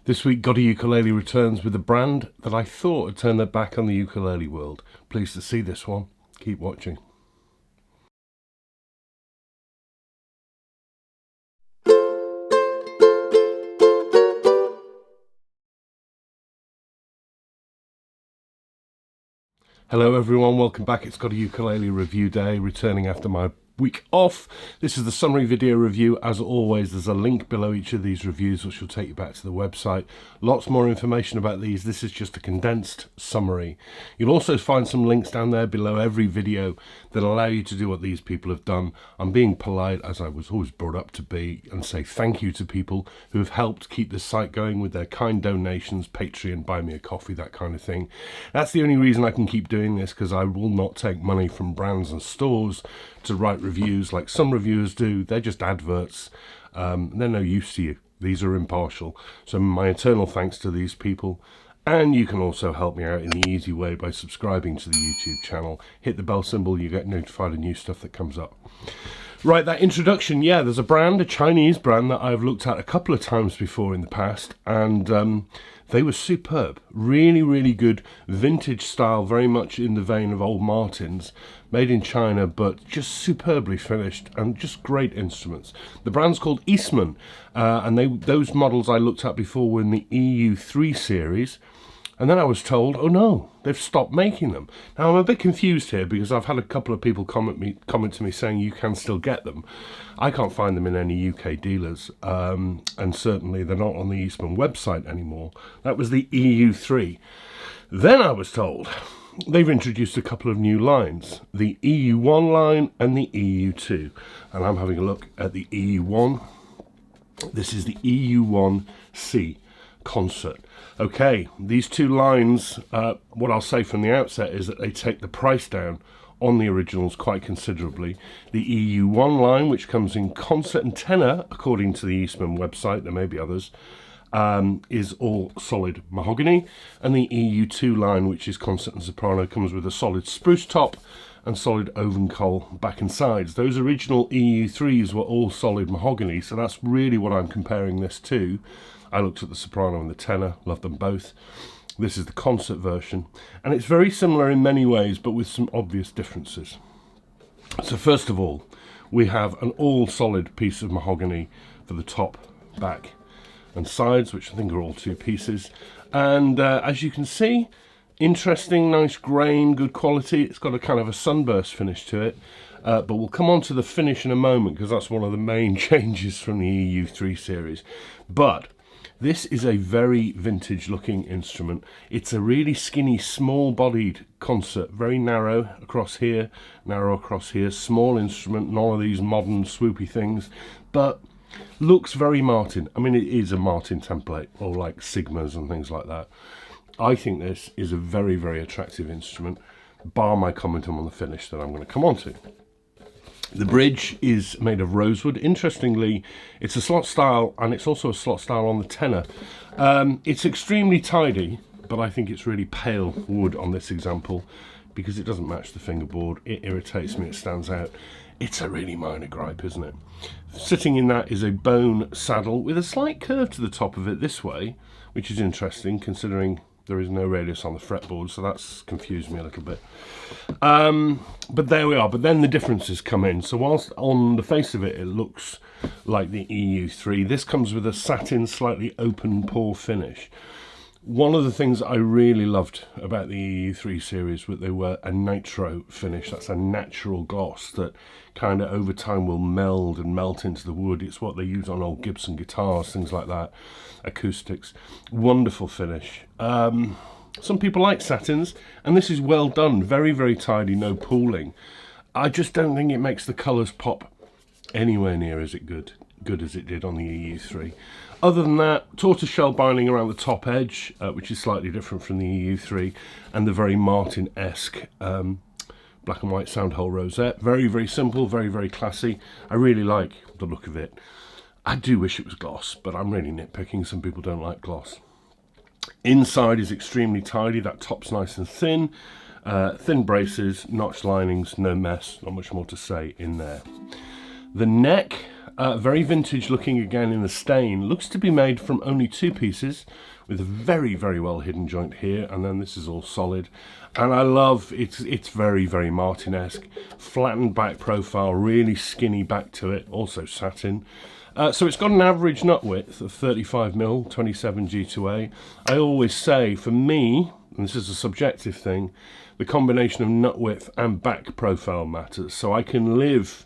This week, GotAUkulele returns with a brand that I thought had turned their back on the ukulele world. Pleased to see this one. Keep watching. Hello everyone, welcome back. It's GotAUkulele review day, returning after my week off. This is the summary video review. As always, there's a link below each of these reviews which will take you back to the website. Lots more information about these. This is just a condensed summary. You'll also find some links down there below every video that allow you to do what these people have done. I'm being polite, as I was always brought up to be, and say thank you to people who have helped keep this site going with their kind donations, Patreon, buy me a coffee, that kind of thing. That's the only reason I can keep doing this, because I will not take money from brands and stores to write reviews like some reviewers do. They're just adverts. They're no use to you. These are impartial. So my eternal thanks to these people. And you can also help me out in the easy way by subscribing to the YouTube channel. Hit the bell symbol, you get notified of new stuff that comes up. Right, that introduction, yeah, there's a brand, a Chinese brand that I've looked at a couple of times before in the past, and they were superb. Really, really good vintage style, very much in the vein of old Martins, made in China, but just superbly finished and just great instruments. The brand's called Eastman, and those models I looked at before were in the EU1-C series. And then I was told, oh no, they've stopped making them. Now I'm a bit confused here because I've had a couple of people comment to me saying you can still get them. I can't find them in any UK dealers, and certainly they're not on the Eastman website anymore. That was the EU3. Then I was told they've introduced a couple of new lines, the EU1 line and the EU2. And I'm having a look at the EU1. This is the EU1-C concert. Okay, these two lines, what I'll say from the outset is that they take the price down on the originals quite considerably. The EU1 line, which comes in concert and tenor, according to the Eastman website, there may be others, is all solid mahogany, and the EU2 line, which is concert and soprano, comes with a solid spruce top and solid oven coal back and sides. Those original EU3s were all solid mahogany, so that's really what I'm comparing this to. I looked at the soprano and the tenor, loved them both. This is the concert version, and it's very similar in many ways, but with some obvious differences. So first of all, we have an all solid piece of mahogany for the top, back and sides, which I think are all two pieces. And as you can see, interesting, nice grain, good quality. It's got a kind of a sunburst finish to it, but we'll come on to the finish in a moment because that's one of the main changes from the EU3 series. But this is a very vintage looking instrument. It's a really skinny, small bodied concert, very narrow across here, small instrument, none of these modern swoopy things, but looks very Martin. I mean, it is a Martin template, or like Sigmas and things like that. I think this is a very, very attractive instrument, bar my comment on the finish that I'm going to come on to. The bridge is made of rosewood. Interestingly, it's a slot style, and it's also a slot style on the tenor. It's extremely tidy, but I think it's really pale wood on this example because it doesn't match the fingerboard. It irritates me, it stands out. It's a really minor gripe, isn't it? Sitting in that is a bone saddle with a slight curve to the top of it this way, which is interesting considering there is no radius on the fretboard, so that's confused me a little bit. But there we are. But then the differences come in. So whilst on the face of it, it looks like the EU3, this comes with a satin, slightly open pore finish. One of the things I really loved about the EU3 series was they were a nitro finish. That's a natural gloss that kind of over time will meld and melt into the wood. It's what they use on old Gibson guitars, things like that, acoustics. Wonderful finish. Some people like satins, and this is well done, very, very tidy, no pooling. I just don't think it makes the colours pop anywhere near as good as it did on the EU3. Other than that, tortoiseshell binding around the top edge, which is slightly different from the EU3, and the very Martin-esque black and white soundhole rosette. Very, very simple, very, very classy. I really like the look of it. I do wish it was gloss, but I'm really nitpicking. Some people don't like gloss. Inside is extremely tidy. That top's nice and thin. Thin braces, notched linings, no mess. Not much more to say in there. The neck Very vintage looking again in the stain. Looks to be made from only 2 pieces with a very, very well hidden joint here, and then this is all solid. And I love it's very, very Martin-esque. Flattened back profile, really skinny back to it, also satin. So it's got an average nut width of 35mm, 27 G2A. I always say, for me, and this is a subjective thing, the combination of nut width and back profile matters. So I can live,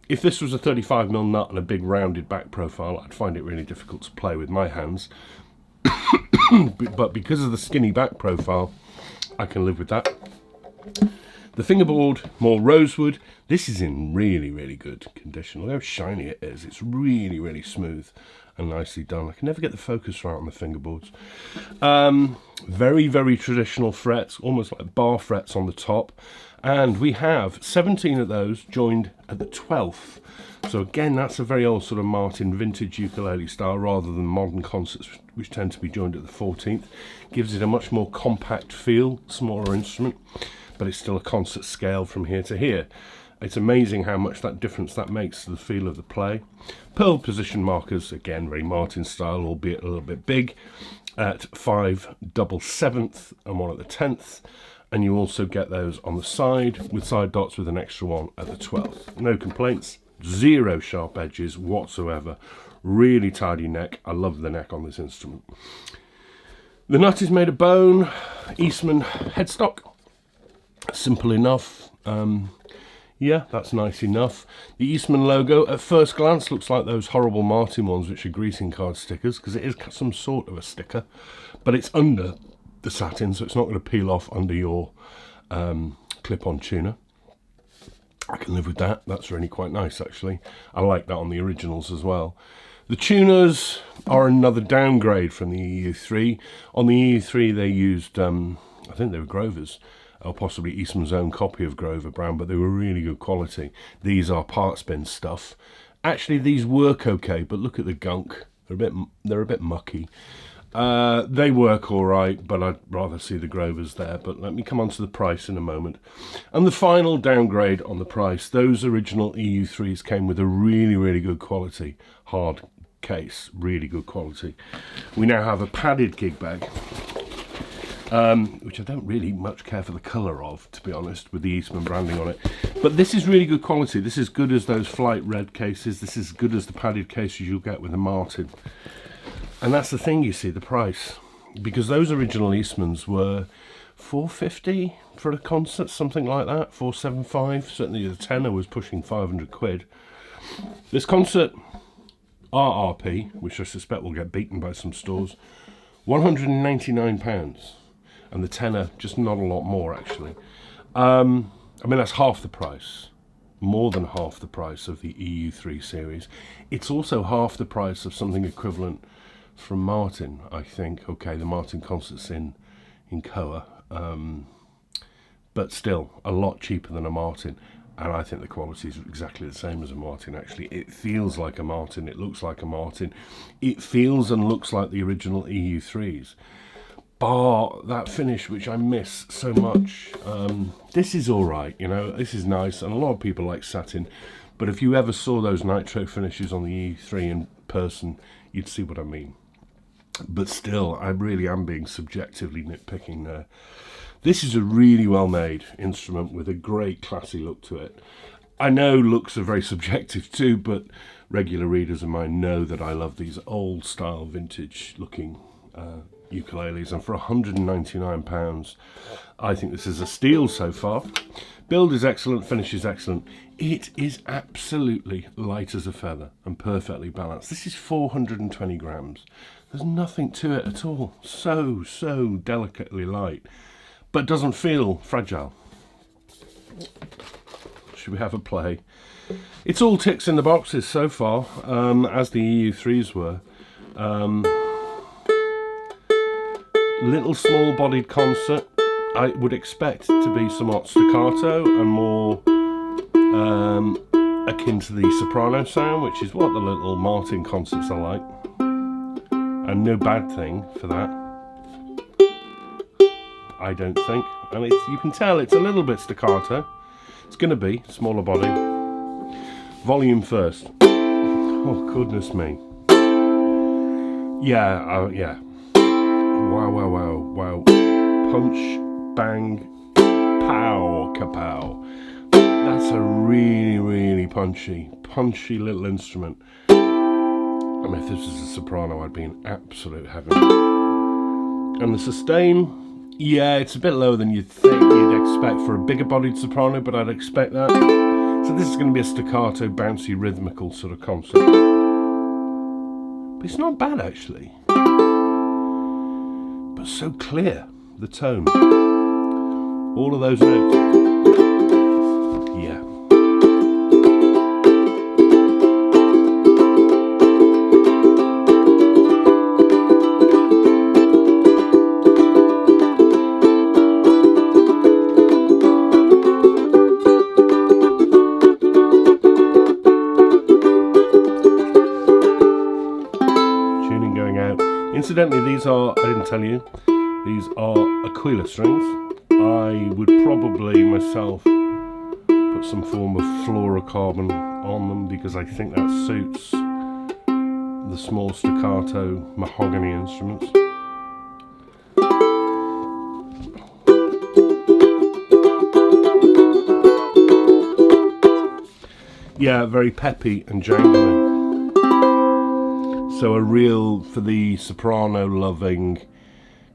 if this was a 35mm nut and a big rounded back profile, I'd find it really difficult to play with my hands. But because of the skinny back profile, I can live with that. The fingerboard, more rosewood. This is in really, really good condition. Look how shiny it is. It's really, really smooth and nicely done. I can never get the focus right on the fingerboards. Very, very traditional frets, almost like bar frets on the top. And we have 17 of those joined at the 12th. So again, that's a very old sort of Martin vintage ukulele style rather than modern concerts which tend to be joined at the 14th. Gives it a much more compact feel, smaller instrument, but it's still a concert scale from here to here. It's amazing how much that difference that makes to the feel of the play. Pearl position markers, again very Martin style, albeit a little bit big, at 5/7 and 1 at the 10th. And you also get those on the side with side dots with an extra one at the 12th. No complaints, 0 sharp edges whatsoever. Really tidy neck. I love the neck on this instrument. The nut is made of bone, Eastman headstock. Simple enough. Yeah, that's nice enough. The Eastman logo at first glance looks like those horrible Martin ones which are greeting card stickers, because it is some sort of a sticker, but it's under the satin, so it's not going to peel off under your clip-on tuner. I can live with that. That's really quite nice, actually. I like that on the originals as well. The tuners are another downgrade from the EU3. On the EU3 they used, I think they were Grovers, or possibly Eastman's own copy of Grover Brown, but they were really good quality. These are part spin stuff. Actually, these work okay, but look at the gunk. They're a bit mucky. They work all right, but I'd rather see the Grovers there. But let me come on to the price in a moment. And the final downgrade on the price, those original EU3s came with a really, really good quality hard case, really good quality. We now have a padded gig bag, which I don't really much care for the colour of, to be honest, with the Eastman branding on it. But this is really good quality. This is good as those flight red cases. This is good as the padded cases you'll get with a Martin. And that's the thing, you see, the price. Because those original Eastmans were $450 for a concert, something like that, $475. Certainly the tenor was pushing 500 quid. This concert, RRP, which I suspect will get beaten by some stores, £199. And the tenor, just not a lot more, actually. I mean, that's half the price. More than half the price of the EU3 series. It's also half the price of something equivalent from Martin, I think. Okay, the Martin concerts in Koa, but still a lot cheaper than a Martin. And I think the quality is exactly the same as a Martin, actually. It feels like a Martin, it looks like a Martin. It feels and looks like the original EU3s. Bar that finish, which I miss so much. This is all right, you know, this is nice. And a lot of people like satin. But if you ever saw those nitro finishes on the EU3 in person, you'd see what I mean. But still, I really am being subjectively nitpicking there. This is a really well-made instrument with a great classy look to it. I know looks are very subjective too, but regular readers of mine know that I love these old-style, vintage-looking ukuleles. And for £199, I think this is a steal so far. Build is excellent, finish is excellent. It is absolutely light as a feather and perfectly balanced. This is 420 grams. There's nothing to it at all. So delicately light, but doesn't feel fragile. Should we have a play? It's all ticks in the boxes so far, as the EU3s were. Little small-bodied concert. I would expect it to be somewhat staccato and more akin to the soprano sound, which is what the little Martin concerts are like. And no bad thing for that, I don't think. And you can tell it's a little bit staccato. It's going to be smaller body. Volume first. Oh, goodness me. Yeah, yeah. Wow, wow, wow, wow. Punch, bang, pow, kapow. That's a really, really punchy little instrument. I mean, if this was a soprano, I'd be in absolute heaven. And the sustain, yeah, it's a bit lower than you'd think you'd expect for a bigger bodied soprano, but I'd expect that. So this is going to be a staccato, bouncy, rhythmical sort of concept. But it's not bad, actually. But so clear, the tone. All of those notes. Yeah. Tuning going out. Incidentally, these are, I didn't tell you, these are Ukulele strings. I would probably myself put some form of fluorocarbon on them because I think that suits the small staccato mahogany instruments. Yeah, very peppy and jangly. So a real, for the soprano loving,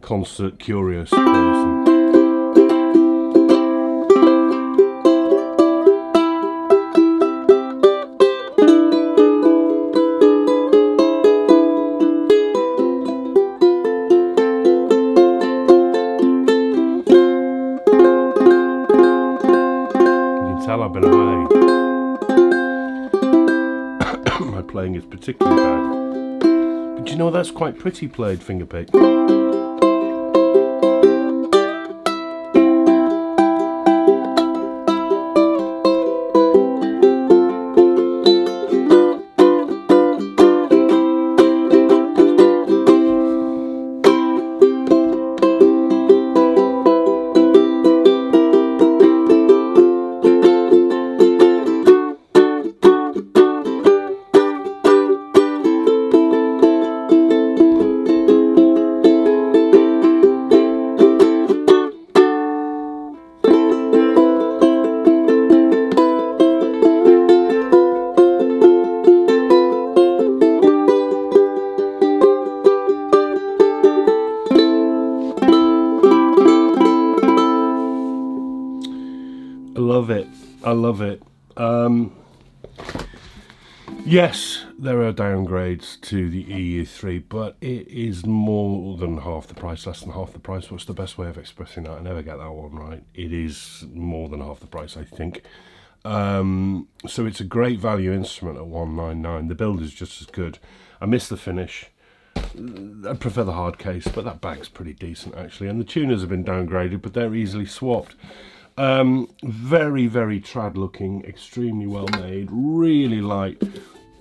concert curious person. I've been away. My playing is particularly bad. But you know, that's quite pretty played, fingerpick. I love it. Yes, there are downgrades to the EU3, but it is more than half the price, less than half the price. What's the best way of expressing that? I never get that one right. It is more than half the price, I think. So it's a great value instrument at $199. The build is just as good. I miss the finish. I prefer the hard case, but that bag's pretty decent actually. And the tuners have been downgraded, but they're easily swapped. Very, very trad looking, extremely well made, really light,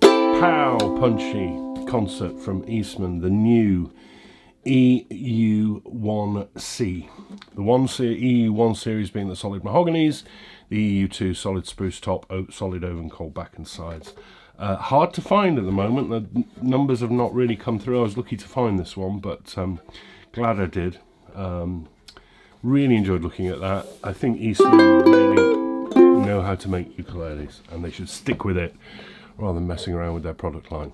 pow, punchy concert from Eastman, the new EU1-C. The EU1 series being the solid mahoganies, the EU2 solid spruce top, solid oak and cold back and sides. Hard to find at the moment. The numbers have not really come through. I was lucky to find this one, but glad I did. Really enjoyed looking at that. I think Eastman really know how to make ukuleles, and they should stick with it rather than messing around with their product line.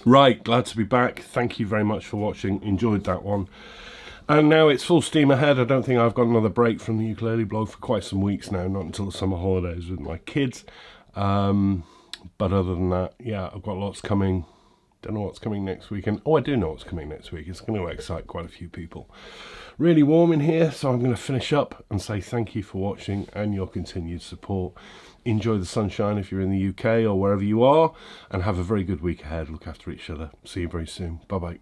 Right, glad to be back. Thank you very much for watching. Enjoyed that one. And now it's full steam ahead. I don't think I've got another break from the ukulele blog for quite some weeks now, not until the summer holidays with my kids. But other than that, yeah, I've got lots coming. Don't know what's coming next week. And oh, I do know what's coming next week. It's going to excite quite a few people. Really warm in here, so I'm going to finish up and say thank you for watching and your continued support. Enjoy the sunshine if you're in the UK or wherever you are, and have a very good week ahead. Look after each other. See you very soon. Bye-bye.